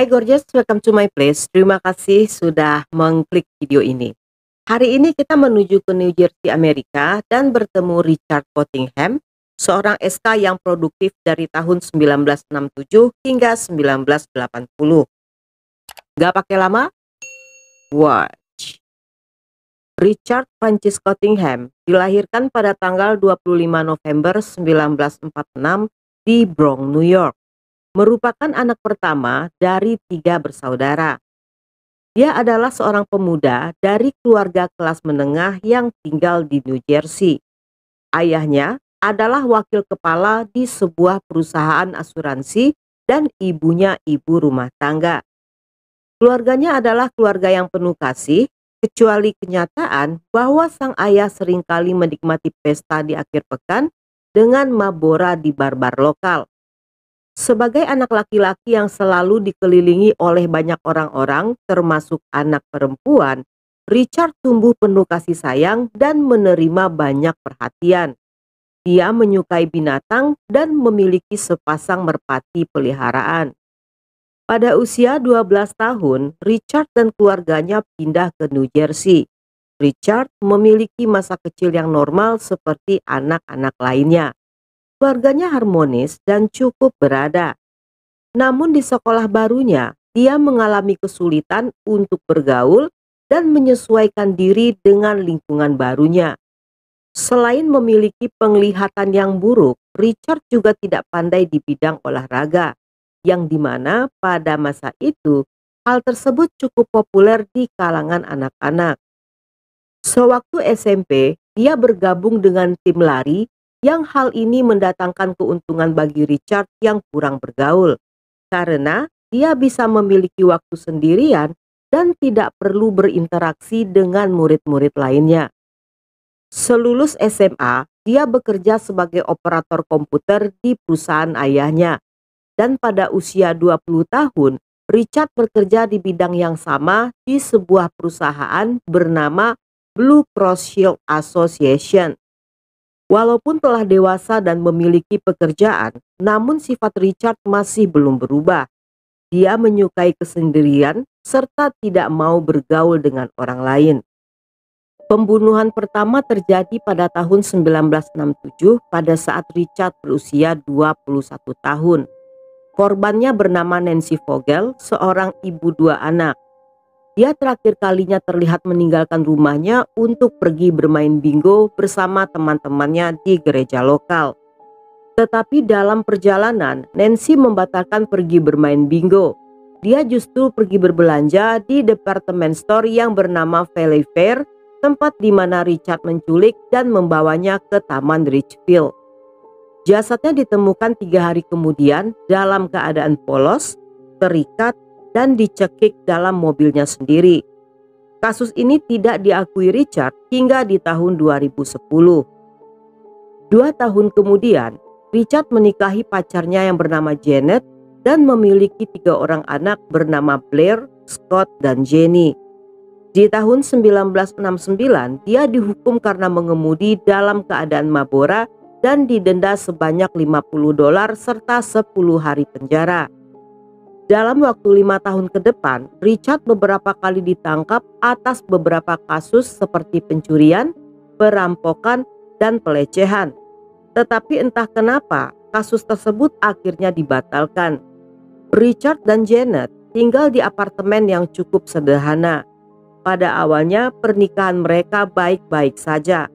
Hai gorgeous, welcome to my place. Terima kasih sudah mengklik video ini. Hari ini kita menuju ke New Jersey, Amerika dan bertemu Richard Cottingham, seorang SK yang produktif dari tahun 1967 hingga 1980. Gak pakai lama? Watch. Richard Francis Cottingham dilahirkan pada tanggal 25 November 1946 di Bronx, New York. Merupakan anak pertama dari 3 bersaudara. Dia adalah seorang pemuda dari keluarga kelas menengah yang tinggal di New Jersey. Ayahnya adalah wakil kepala di sebuah perusahaan asuransi dan ibunya ibu rumah tangga. Keluarganya adalah keluarga yang penuh kasih, kecuali kenyataan bahwa sang ayah seringkali menikmati pesta di akhir pekan dengan mabora di bar-bar lokal. Sebagai anak laki-laki yang selalu dikelilingi oleh banyak orang-orang, termasuk anak perempuan, Richard tumbuh penuh kasih sayang dan menerima banyak perhatian. Dia menyukai binatang dan memiliki sepasang merpati peliharaan. Pada usia 12 tahun, Richard dan keluarganya pindah ke New Jersey. Richard memiliki masa kecil yang normal seperti anak-anak lainnya. Keluarganya harmonis dan cukup berada. Namun di sekolah barunya, dia mengalami kesulitan untuk bergaul dan menyesuaikan diri dengan lingkungan barunya. Selain memiliki penglihatan yang buruk, Richard juga tidak pandai di bidang olahraga, yang dimana pada masa itu hal tersebut cukup populer di kalangan anak-anak. Sewaktu SMP, dia bergabung dengan tim lari yang hal ini mendatangkan keuntungan bagi Richard yang kurang bergaul, karena dia bisa memiliki waktu sendirian dan tidak perlu berinteraksi dengan murid-murid lainnya. Selulus SMA, dia bekerja sebagai operator komputer di perusahaan ayahnya, dan pada usia 20 tahun, Richard bekerja di bidang yang sama di sebuah perusahaan bernama Blue Cross Shield Association. Walaupun telah dewasa dan memiliki pekerjaan, namun sifat Richard masih belum berubah. Dia menyukai kesendirian serta tidak mau bergaul dengan orang lain. Pembunuhan pertama terjadi pada tahun 1967 pada saat Richard berusia 21 tahun. Korbannya bernama Nancy Vogel, seorang ibu 2 anak. Dia terakhir kalinya terlihat meninggalkan rumahnya untuk pergi bermain bingo bersama teman-temannya di gereja lokal. Tetapi dalam perjalanan, Nancy membatalkan pergi bermain bingo. Dia justru pergi berbelanja di department store yang bernama Valley Fair, tempat di mana Richard menculik dan membawanya ke Taman Ridgefield. Jasadnya ditemukan 3 hari kemudian dalam keadaan polos, terikat, dan dicekik dalam mobilnya sendiri. Kasus ini tidak diakui Richard hingga di tahun 2010. 2 tahun kemudian, Richard menikahi pacarnya yang bernama Janet dan memiliki 3 orang anak bernama Blair, Scott, dan Jenny. Di tahun 1969, dia dihukum karena mengemudi dalam keadaan mabora dan didenda sebanyak $50 serta 10 hari penjara. Dalam waktu 5 tahun ke depan, Richard beberapa kali ditangkap atas beberapa kasus seperti pencurian, perampokan, dan pelecehan. Tetapi entah kenapa, kasus tersebut akhirnya dibatalkan. Richard dan Janet tinggal di apartemen yang cukup sederhana. Pada awalnya, pernikahan mereka baik-baik saja.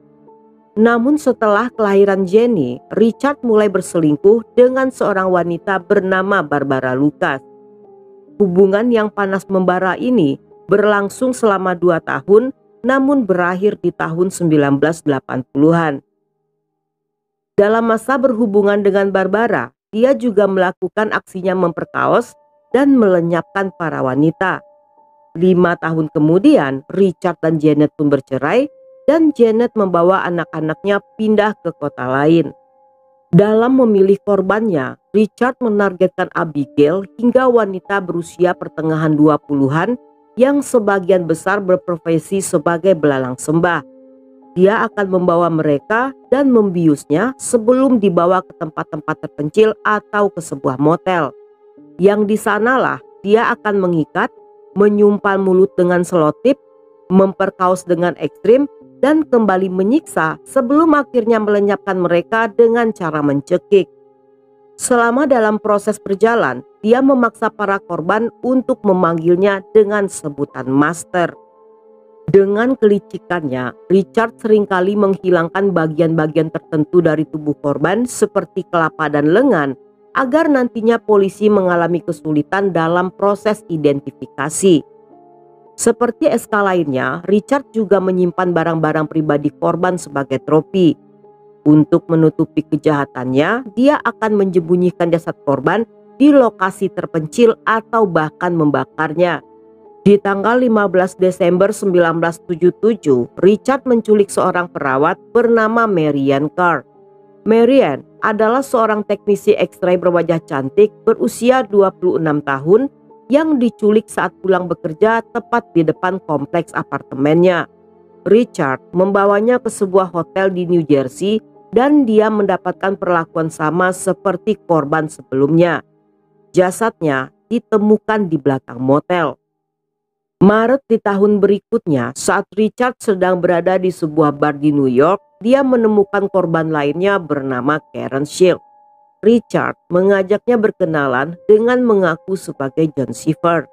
Namun setelah kelahiran Jenny, Richard mulai berselingkuh dengan seorang wanita bernama Barbara Lucas. Hubungan yang panas membara ini berlangsung selama 2 tahun, namun berakhir di tahun 1980-an. Dalam masa berhubungan dengan Barbara, dia juga melakukan aksinya memperkaos dan melenyapkan para wanita. 5 tahun kemudian, Richard dan Janet pun bercerai dan Janet membawa anak-anaknya pindah ke kota lain. Dalam memilih korbannya, Richard menargetkan Abigail hingga wanita berusia pertengahan 20-an yang sebagian besar berprofesi sebagai belalang sembah. Dia akan membawa mereka dan membiusnya sebelum dibawa ke tempat-tempat terpencil atau ke sebuah motel. Yang di sanalah dia akan mengikat, menyumpal mulut dengan selotip, memperkaos dengan ekstrim, dan kembali menyiksa sebelum akhirnya melenyapkan mereka dengan cara mencekik. Selama dalam proses berjalan, dia memaksa para korban untuk memanggilnya dengan sebutan master. Dengan kelicikannya, Richard seringkali menghilangkan bagian-bagian tertentu dari tubuh korban seperti kelapa dan lengan agar nantinya polisi mengalami kesulitan dalam proses identifikasi. Seperti SK lainnya, Richard juga menyimpan barang-barang pribadi korban sebagai trofi. Untuk menutupi kejahatannya, dia akan menyembunyikan jasad korban di lokasi terpencil atau bahkan membakarnya. Di tanggal 15 Desember 1977, Richard menculik seorang perawat bernama Marianne Carr. Marianne adalah seorang teknisi X-ray berwajah cantik berusia 26 tahun yang diculik saat pulang bekerja tepat di depan kompleks apartemennya. Richard membawanya ke sebuah hotel di New Jersey dan dia mendapatkan perlakuan sama seperti korban sebelumnya. Jasadnya ditemukan di belakang motel. Maret di tahun berikutnya, saat Richard sedang berada di sebuah bar di New York, dia menemukan korban lainnya bernama Karen Shield. Richard mengajaknya berkenalan dengan mengaku sebagai John Seifert.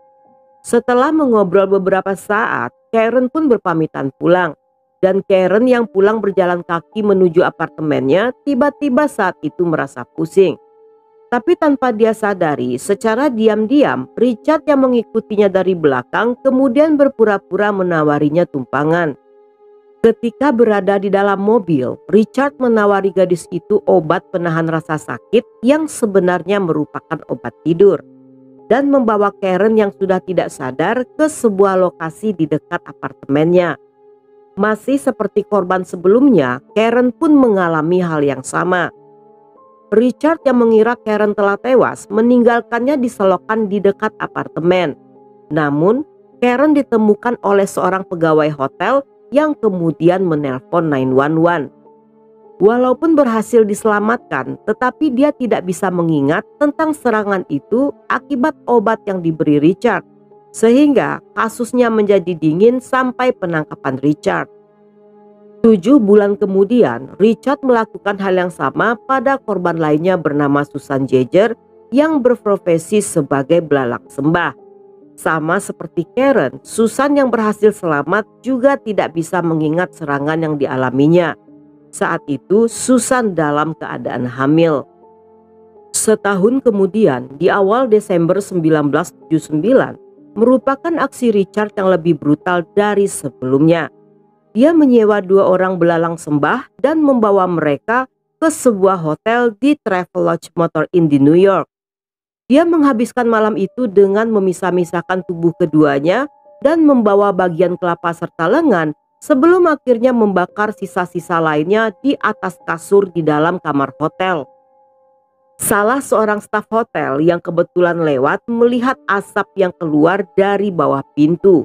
Setelah mengobrol beberapa saat, Karen pun berpamitan pulang. Dan Karen yang pulang berjalan kaki menuju apartemennya tiba-tiba saat itu merasa pusing. Tapi tanpa dia sadari, secara diam-diam Richard yang mengikutinya dari belakang kemudian berpura-pura menawarinya tumpangan. Ketika berada di dalam mobil, Richard menawari gadis itu obat penahan rasa sakit yang sebenarnya merupakan obat tidur. Dan membawa Karen yang sudah tidak sadar ke sebuah lokasi di dekat apartemennya. Masih seperti korban sebelumnya, Karen pun mengalami hal yang sama. Richard yang mengira Karen telah tewas meninggalkannya di selokan di dekat apartemen. Namun, Karen ditemukan oleh seorang pegawai hotel yang kemudian menelpon 911. Walaupun berhasil diselamatkan, tetapi dia tidak bisa mengingat tentang serangan itu akibat obat yang diberi Richard. Sehingga kasusnya menjadi dingin sampai penangkapan Richard. 7 bulan kemudian, Richard melakukan hal yang sama pada korban lainnya bernama Susan Jaeger yang berprofesi sebagai belalak sembah. Sama seperti Karen, Susan yang berhasil selamat juga tidak bisa mengingat serangan yang dialaminya. Saat itu Susan dalam keadaan hamil. Setahun kemudian, di awal Desember 1979, merupakan aksi Richard yang lebih brutal dari sebelumnya. Dia menyewa 2 orang belalang sembah dan membawa mereka ke sebuah hotel di Travelodge Motor Inn di New York. Dia menghabiskan malam itu dengan memisah-misahkan tubuh keduanya dan membawa bagian kelapa serta lengan sebelum akhirnya membakar sisa-sisa lainnya di atas kasur di dalam kamar hotel. Salah seorang staf hotel yang kebetulan lewat melihat asap yang keluar dari bawah pintu.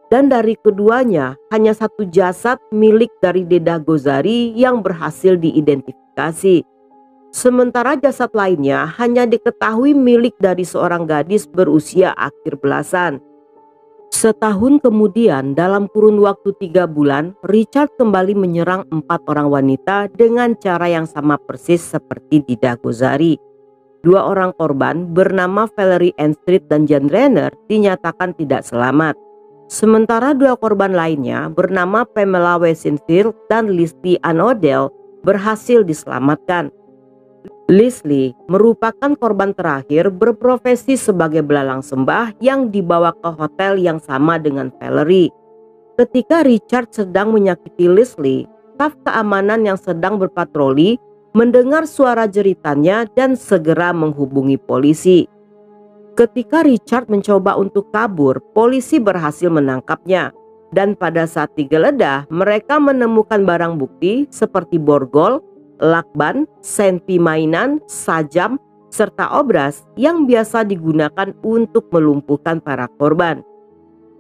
Dan dari keduanya hanya satu jasad milik dari Deda Gozari yang berhasil diidentifikasi. Sementara jasad lainnya hanya diketahui milik dari seorang gadis berusia akhir belasan. Setahun kemudian, dalam kurun waktu 3 bulan, Richard kembali menyerang 4 orang wanita dengan cara yang sama persis seperti Deda Gozari. 2 orang korban bernama Valerie Ann Street dan Jan Renner dinyatakan tidak selamat. Sementara 2 korban lainnya bernama Pamela Weissenfield dan Leslie Ann Odell berhasil diselamatkan. Leslie merupakan korban terakhir berprofesi sebagai belalang sembah yang dibawa ke hotel yang sama dengan Valerie. Ketika Richard sedang menyakiti Leslie, staf keamanan yang sedang berpatroli mendengar suara jeritannya dan segera menghubungi polisi. Ketika Richard mencoba untuk kabur, polisi berhasil menangkapnya. Dan pada saat digeledah, mereka menemukan barang bukti seperti borgol, lakban, senpi mainan, sajam, serta obras yang biasa digunakan untuk melumpuhkan para korban.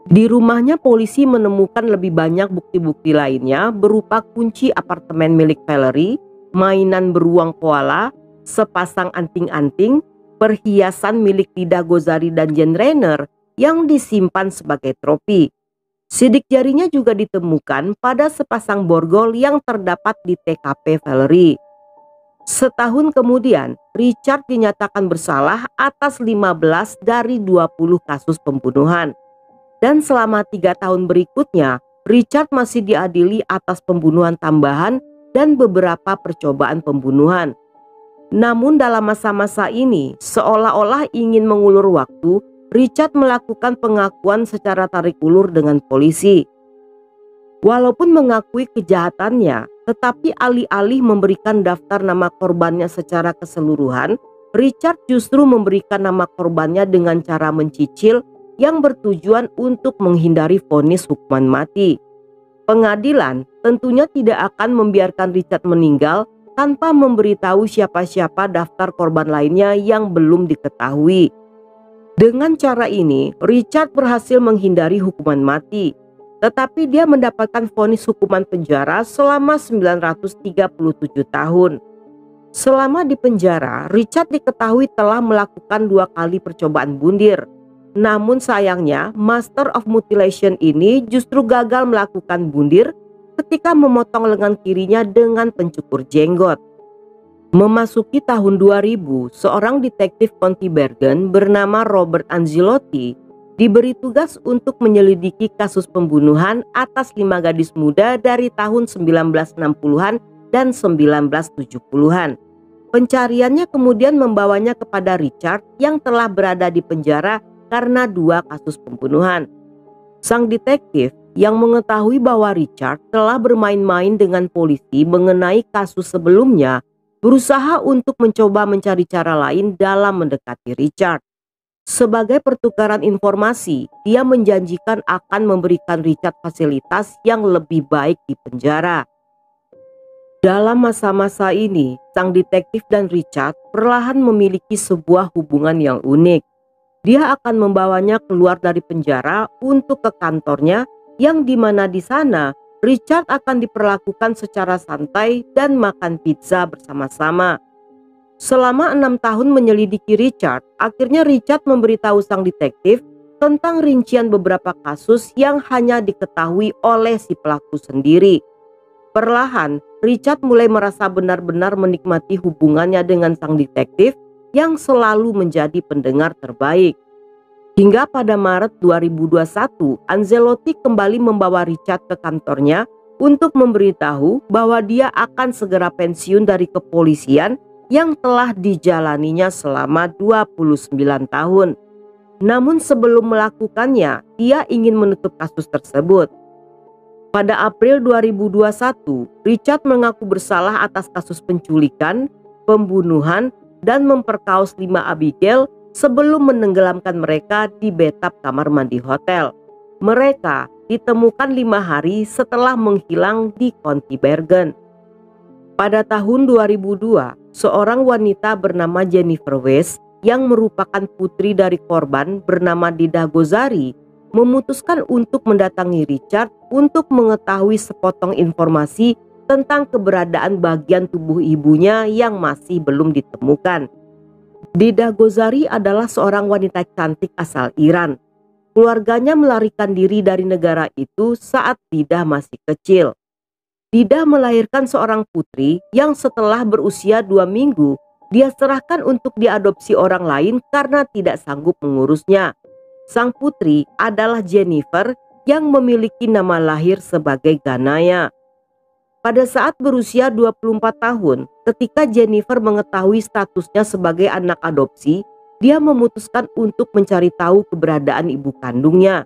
Di rumahnya polisi menemukan lebih banyak bukti-bukti lainnya berupa kunci apartemen milik Valerie, mainan beruang koala, sepasang anting-anting, perhiasan milik Dida Gozari dan Jane Rayner yang disimpan sebagai trofi. Sidik jarinya juga ditemukan pada sepasang borgol yang terdapat di TKP Valerie. Setahun kemudian, Richard dinyatakan bersalah atas 15 dari 20 kasus pembunuhan. Dan selama 3 tahun berikutnya, Richard masih diadili atas pembunuhan tambahan dan beberapa percobaan pembunuhan. Namun dalam masa-masa ini, seolah-olah ingin mengulur waktu, Richard melakukan pengakuan secara tarik ulur dengan polisi. Walaupun mengakui kejahatannya, tetapi alih-alih memberikan daftar nama korbannya secara keseluruhan, Richard justru memberikan nama korbannya dengan cara mencicil yang bertujuan untuk menghindari vonis hukuman mati. Pengadilan tentunya tidak akan membiarkan Richard meninggal tanpa memberitahu siapa-siapa daftar korban lainnya yang belum diketahui. Dengan cara ini, Richard berhasil menghindari hukuman mati, tetapi dia mendapatkan vonis hukuman penjara selama 937 tahun. Selama di penjara, Richard diketahui telah melakukan 2 kali percobaan bundir. Namun sayangnya, Master of Mutilation ini justru gagal melakukan bundir ketika memotong lengan kirinya dengan pencukur jenggot. Memasuki tahun 2000, seorang detektif County Bergen bernama Robert Anzilotti diberi tugas untuk menyelidiki kasus pembunuhan atas 5 gadis muda dari tahun 1960-an dan 1970-an. Pencariannya kemudian membawanya kepada Richard yang telah berada di penjara karena 2 kasus pembunuhan. Sang detektif yang mengetahui bahwa Richard telah bermain-main dengan polisi mengenai kasus sebelumnya berusaha untuk mencoba mencari cara lain dalam mendekati Richard. Sebagai pertukaran informasi, dia menjanjikan akan memberikan Richard fasilitas yang lebih baik di penjara. Dalam masa-masa ini, sang detektif dan Richard perlahan memiliki sebuah hubungan yang unik. Dia akan membawanya keluar dari penjara untuk ke kantornya, yang dimana di sana Richard akan diperlakukan secara santai dan makan pizza bersama-sama. Selama 6 tahun menyelidiki Richard, akhirnya Richard memberitahu sang detektif tentang rincian beberapa kasus yang hanya diketahui oleh si pelaku sendiri. Perlahan, Richard mulai merasa benar-benar menikmati hubungannya dengan sang detektif yang selalu menjadi pendengar terbaik. Hingga pada Maret 2021, Anzilotti kembali membawa Richard ke kantornya untuk memberitahu bahwa dia akan segera pensiun dari kepolisian yang telah dijalaninya selama 29 tahun. Namun sebelum melakukannya, dia ingin menutup kasus tersebut. Pada April 2021, Richard mengaku bersalah atas kasus penculikan, pembunuhan, dan memperkaos 5 Abigail sebelum menenggelamkan mereka di bathtub kamar mandi hotel. Mereka ditemukan 5 hari setelah menghilang di County Bergen. Pada tahun 2002, seorang wanita bernama Jennifer West yang merupakan putri dari korban bernama Dida Gozari memutuskan untuk mendatangi Richard untuk mengetahui sepotong informasi tentang keberadaan bagian tubuh ibunya yang masih belum ditemukan. Dida Gozari adalah seorang wanita cantik asal Iran. Keluarganya melarikan diri dari negara itu saat Dida masih kecil. Dida melahirkan seorang putri yang setelah berusia 2 minggu, dia serahkan untuk diadopsi orang lain karena tidak sanggup mengurusnya. Sang putri adalah Jennifer yang memiliki nama lahir sebagai Ganaya. Pada saat berusia 24 tahun, ketika Jennifer mengetahui statusnya sebagai anak adopsi, dia memutuskan untuk mencari tahu keberadaan ibu kandungnya.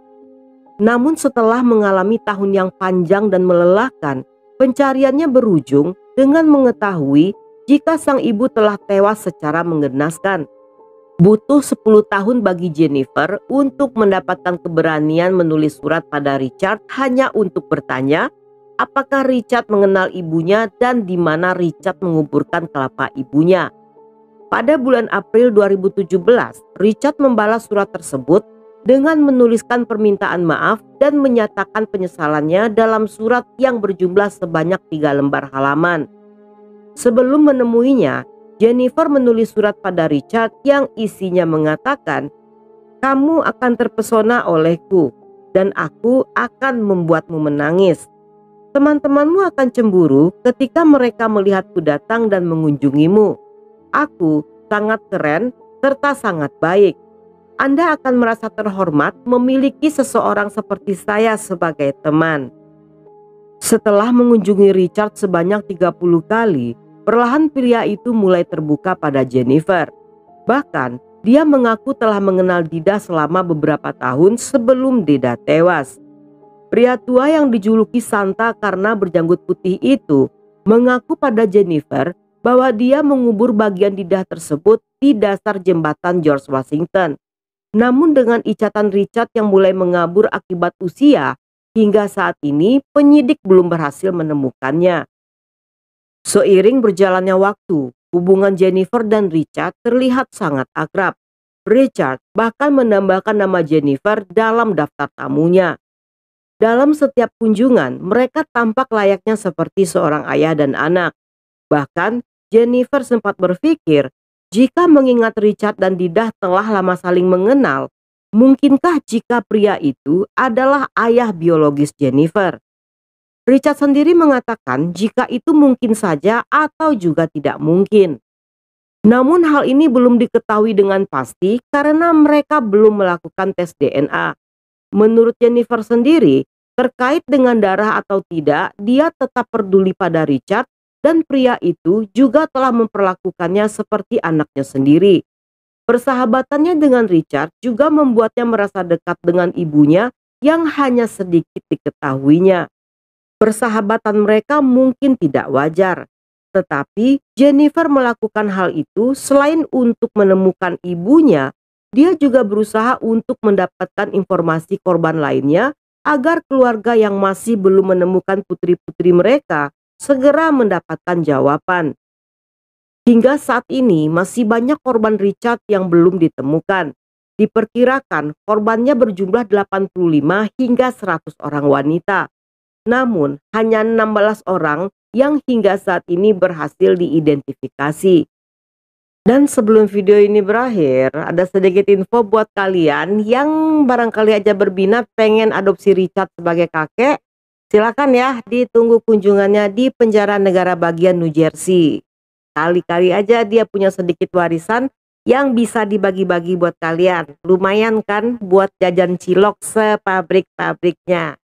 Namun setelah mengalami tahun yang panjang dan melelahkan, pencariannya berujung dengan mengetahui jika sang ibu telah tewas secara mengenaskan. Butuh 10 tahun bagi Jennifer untuk mendapatkan keberanian menulis surat pada Richard hanya untuk bertanya apakah Richard mengenal ibunya dan di mana Richard menguburkan kelapa ibunya. Pada bulan April 2017, Richard membalas surat tersebut dengan menuliskan permintaan maaf dan menyatakan penyesalannya dalam surat yang berjumlah sebanyak 3 lembar halaman. Sebelum menemuinya, Jennifer menulis surat pada Richard yang isinya mengatakan, "Kamu akan terpesona olehku dan aku akan membuatmu menangis. Teman-temanmu akan cemburu ketika mereka melihatku datang dan mengunjungimu. Aku sangat keren serta sangat baik. Anda akan merasa terhormat memiliki seseorang seperti saya sebagai teman." Setelah mengunjungi Richard sebanyak 30 kali, perlahan pria itu mulai terbuka pada Jennifer. Bahkan, dia mengaku telah mengenal Dida selama beberapa tahun sebelum Dida tewas. Pria tua yang dijuluki Santa karena berjanggut putih itu mengaku pada Jennifer bahwa dia mengubur bagian Dida tersebut di dasar jembatan George Washington. Namun dengan icatan Richard yang mulai mengabur akibat usia, hingga saat ini penyidik belum berhasil menemukannya. Seiring berjalannya waktu, hubungan Jennifer dan Richard terlihat sangat akrab. Richard bahkan menambahkan nama Jennifer dalam daftar tamunya. Dalam setiap kunjungan, mereka tampak layaknya seperti seorang ayah dan anak. Bahkan, Jennifer sempat berpikir, jika mengingat Richard dan Dida telah lama saling mengenal, mungkinkah jika pria itu adalah ayah biologis Jennifer? Richard sendiri mengatakan jika itu mungkin saja atau juga tidak mungkin. Namun hal ini belum diketahui dengan pasti karena mereka belum melakukan tes DNA. Menurut Jennifer sendiri, terkait dengan darah atau tidak, dia tetap peduli pada Richard dan pria itu juga telah memperlakukannya seperti anaknya sendiri. Persahabatannya dengan Richard juga membuatnya merasa dekat dengan ibunya yang hanya sedikit diketahuinya. Persahabatan mereka mungkin tidak wajar, tetapi Jennifer melakukan hal itu selain untuk menemukan ibunya, dia juga berusaha untuk mendapatkan informasi korban lainnya agar keluarga yang masih belum menemukan putri-putri mereka segera mendapatkan jawaban. Hingga saat ini masih banyak korban Richard yang belum ditemukan. Diperkirakan korbannya berjumlah 85 hingga 100 orang wanita. Namun hanya 16 orang yang hingga saat ini berhasil diidentifikasi. Dan sebelum video ini berakhir, ada sedikit info buat kalian yang barangkali aja berminat pengen adopsi Richard sebagai kakek. Silakan ya, ditunggu kunjungannya di penjara negara bagian New Jersey. Kali-kali aja dia punya sedikit warisan yang bisa dibagi-bagi buat kalian. Lumayan kan buat jajan cilok sepabrik-pabriknya.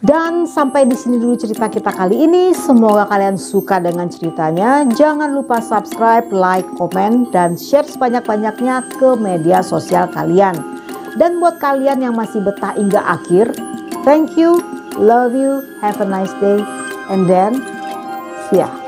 Dan sampai di sini dulu cerita kita kali ini. Semoga kalian suka dengan ceritanya. Jangan lupa subscribe, like, komen, dan share sebanyak-banyaknya ke media sosial kalian. Dan buat kalian yang masih betah hingga akhir, thank you, love you, have a nice day, and then see ya.